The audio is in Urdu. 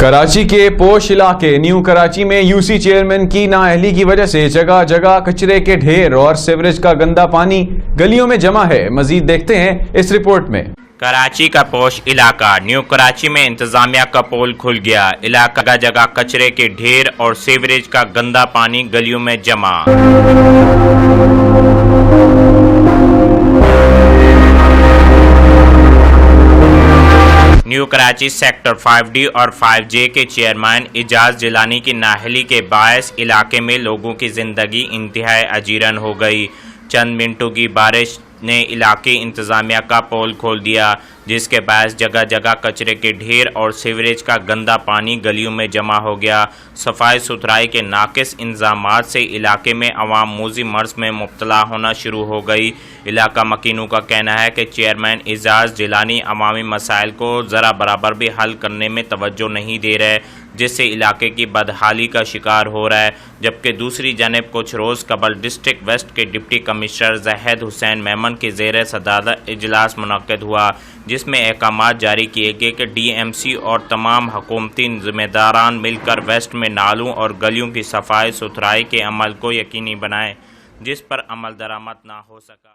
کراچی کے پوش علاقے نیو کراچی میں یوسی چیئرمین کی نااہلی کی وجہ سے جگہ جگہ کچرے کے ڈھیر اور سیوریج کا گندا پانی گلیوں میں جمع ہے۔ مزید دیکھتے ہیں اس رپورٹ میں۔ کراچی کا پوش علاقہ نیو کراچی میں انتظامیہ کا پول کھل گیا۔ علاقہ جگہ جگہ کچرے کے ڈھیر اور سیوریج کا گندا پانی گلیوں میں جمع۔ نیو کراچی سیکٹر 5D اور 5J کے چیئرمین اعجاز جیلانی کی نااہلی کے باعث علاقے میں لوگوں کی زندگی انتہائی اجیرن ہو گئی۔ چند منٹوں کی بارش نے علاقائی انتظامیہ کا پول کھول دیا، جس کے باعث جگہ جگہ کچرے کے ڈھیر اور سیوریج کا گندا پانی گلیوں میں جمع ہو گیا۔ صفائی ستھرائی کے ناقص انتظامات سے علاقے میں عوام موذی مرض میں مبتلا ہونا شروع ہو گئی۔ علاقہ مکینوں کا کہنا ہے کہ چیئرمین اعجاز جیلانی عوامی مسائل کو ذرا برابر بھی حل کرنے میں توجہ نہیں دے رہے، جس سے علاقے کی بدحالی کا شکار ہو رہا ہے۔ جبکہ دوسری جانب کچھ روز قبل ڈسٹرکٹ ویسٹ کے ڈپٹی کمشنر زاہد حسین میمن کے زیر صدارت اجلاس منعقد ہوا، جس میں احکامات جاری کیے گئے کہ ڈی ایم سی اور تمام حکومتی ذمہ داران مل کر ویسٹ میں نالوں اور گلیوں کی صفائی ستھرائی کے عمل کو یقینی بنائیں، جس پر عمل درآمد نہ ہو سکا۔